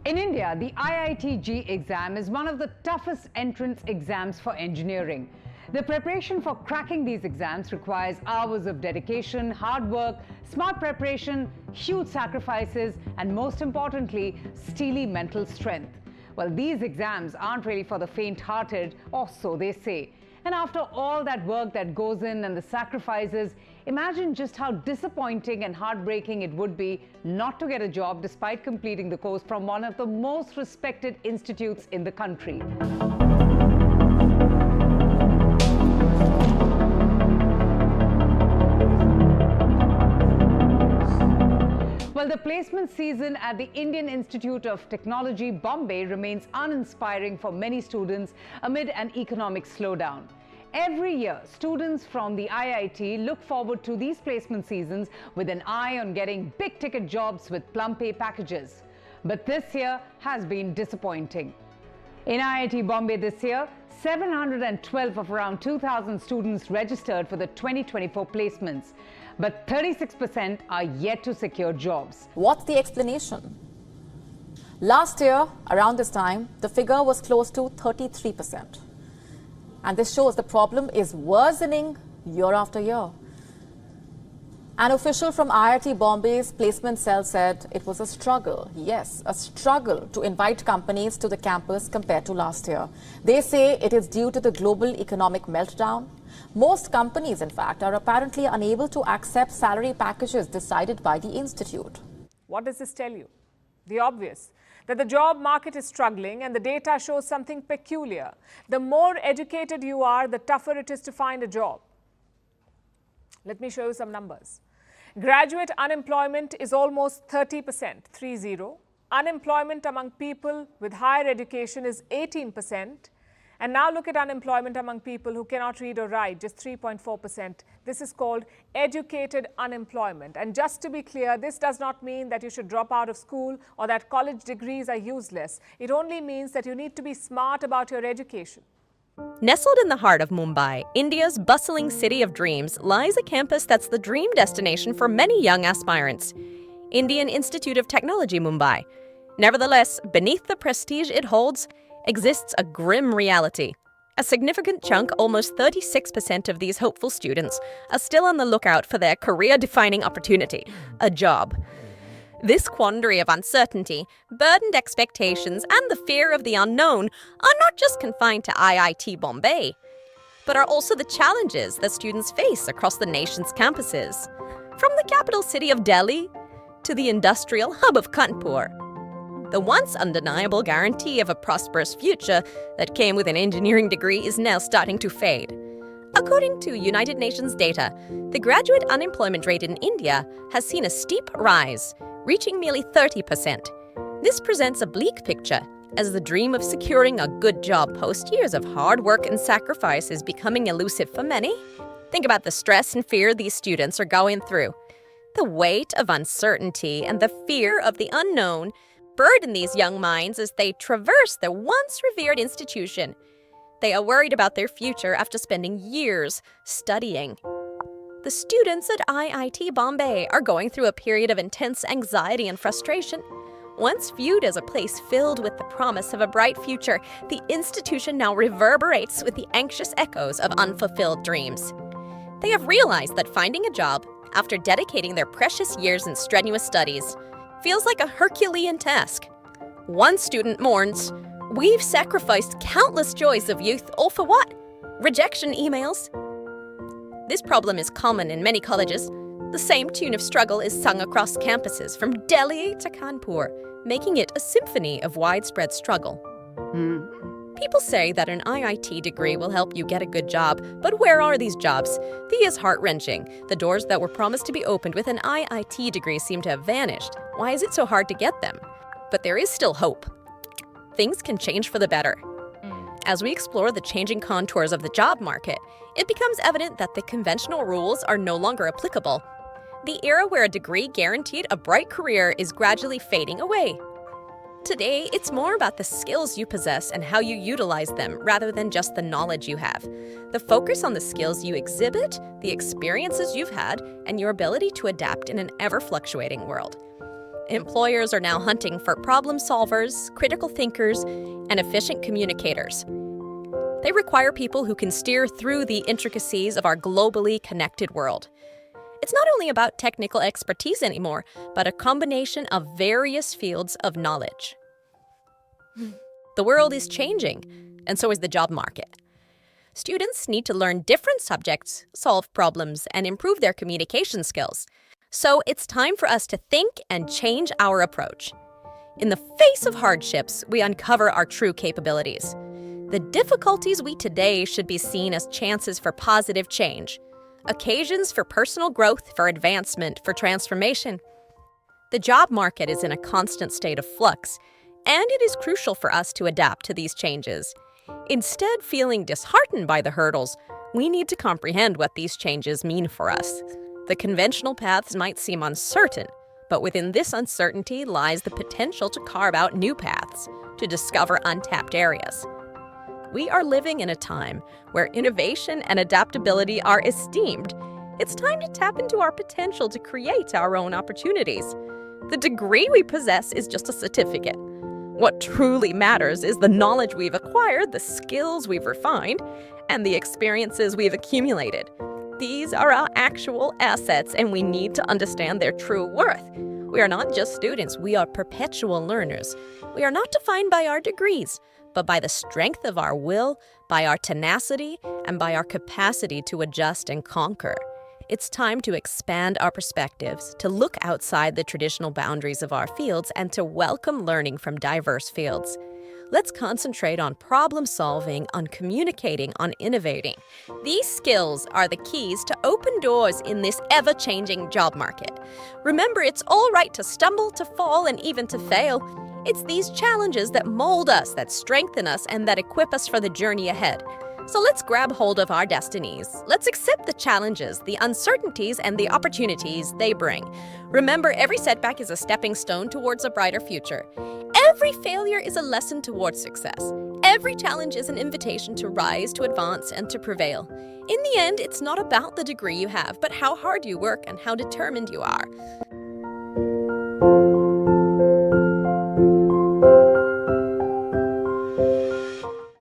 In India, the IIT exam is one of the toughest entrance exams for engineering. The preparation for cracking these exams requires hours of dedication, hard work, smart preparation, huge sacrifices, and most importantly, steely mental strength. Well, these exams aren't really for the faint-hearted, or so they say. And after all that work that goes in and the sacrifices, imagine just how disappointing and heartbreaking it would be not to get a job despite completing the course from one of the most respected institutes in the country. Well, the placement season at the Indian Institute of Technology, Bombay, remains uninspiring for many students amid an economic slowdown. Every year, students from the IIT look forward to these placement seasons with an eye on getting big-ticket jobs with plum pay packages. But this year has been disappointing. In IIT Bombay this year, 712 of around 2,000 students registered for the 2024 placements. But 36% are yet to secure jobs. What's the explanation? Last year, around this time, the figure was close to 33%. And this shows the problem is worsening year after year. An official from IIT Bombay's placement cell said it was a struggle, yes, a struggle to invite companies to the campus compared to last year. They say it is due to the global economic meltdown. Most companies, in fact, are apparently unable to accept salary packages decided by the institute. What does this tell you? The obvious, that the job market is struggling, and the data shows something peculiar. The more educated you are, the tougher it is to find a job. Let me show you some numbers. Graduate unemployment is almost 30%, 30. Unemployment among people with higher education is 18%. And now look at unemployment among people who cannot read or write, just 3.4%. This is called educated unemployment. And just to be clear, this does not mean that you should drop out of school or that college degrees are useless. It only means that you need to be smart about your education. Nestled in the heart of Mumbai, India's bustling city of dreams, lies a campus that's the dream destination for many young aspirants. Indian Institute of Technology, Mumbai. Nevertheless, beneath the prestige it holds, exists a grim reality. A significant chunk, almost 36% of these hopeful students, are still on the lookout for their career-defining opportunity, a job. This quandary of uncertainty, burdened expectations, and the fear of the unknown are not just confined to IIT Bombay, but are also the challenges that students face across the nation's campuses. From the capital city of Delhi to the industrial hub of Kanpur, the once undeniable guarantee of a prosperous future that came with an engineering degree is now starting to fade. According to United Nations data, the graduate unemployment rate in India has seen a steep rise, reaching nearly 30%. This presents a bleak picture, as the dream of securing a good job post years of hard work and sacrifice is becoming elusive for many. Think about the stress and fear these students are going through. The weight of uncertainty and the fear of the unknown burden these young minds as they traverse their once revered institution. They are worried about their future after spending years studying. The students at IIT Bombay are going through a period of intense anxiety and frustration. Once viewed as a place filled with the promise of a bright future, the institution now reverberates with the anxious echoes of unfulfilled dreams. They have realized that finding a job, after dedicating their precious years in strenuous studies, feels like a Herculean task. One student mourns, "We've sacrificed countless joys of youth, all for what? Rejection emails." This problem is common in many colleges. The same tune of struggle is sung across campuses from Delhi to Kanpur, making it a symphony of widespread struggle. People say that an IIT degree will help you get a good job, but where are these jobs? The is heart-wrenching. The doors that were promised to be opened with an IIT degree seem to have vanished. Why is it so hard to get them? But there is still hope. Things can change for the better. As we explore the changing contours of the job market, it becomes evident that the conventional rules are no longer applicable. The era where a degree guaranteed a bright career is gradually fading away. Today, it's more about the skills you possess and how you utilize them rather than just the knowledge you have. The focus on the skills you exhibit, the experiences you've had, and your ability to adapt in an ever-fluctuating world. employers are now hunting for problem solvers, critical thinkers, and efficient communicators. They require people who can steer through the intricacies of our globally connected world. It's not only about technical expertise anymore, but a combination of various fields of knowledge. The world is changing, and so is the job market. Students need to learn different subjects, solve problems, and improve their communication skills. So it's time for us to think and change our approach. In the face of hardships, we uncover our true capabilities. The difficulties we today should be seen as chances for positive change, occasions for personal growth, for advancement, for transformation. The job market is in a constant state of flux, and it is crucial for us to adapt to these changes. Instead of feeling disheartened by the hurdles, we need to comprehend what these changes mean for us. The conventional paths might seem uncertain, but within this uncertainty lies the potential to carve out new paths, to discover untapped areas. We are living in a time where innovation and adaptability are esteemed. It's time to tap into our potential to create our own opportunities. The degree we possess is just a certificate. What truly matters is the knowledge we've acquired, the skills we've refined, and the experiences we've accumulated. These are our actual assets, and we need to understand their true worth. We are not just students, we are perpetual learners. We are not defined by our degrees, but by the strength of our will, by our tenacity, and by our capacity to adjust and conquer. It's time to expand our perspectives, to look outside the traditional boundaries of our fields, and to welcome learning from diverse fields. Let's concentrate on problem solving, on communicating, on innovating. These skills are the keys to open doors in this ever-changing job market. Remember, it's all right to stumble, to fall, and even to fail. It's these challenges that mold us, that strengthen us, and that equip us for the journey ahead. So let's grab hold of our destinies. Let's accept the challenges, the uncertainties, and the opportunities they bring. Remember, every setback is a stepping stone towards a brighter future. Every failure is a lesson towards success. Every challenge is an invitation to rise, to advance, and to prevail. In the end, it's not about the degree you have, but how hard you work and how determined you are.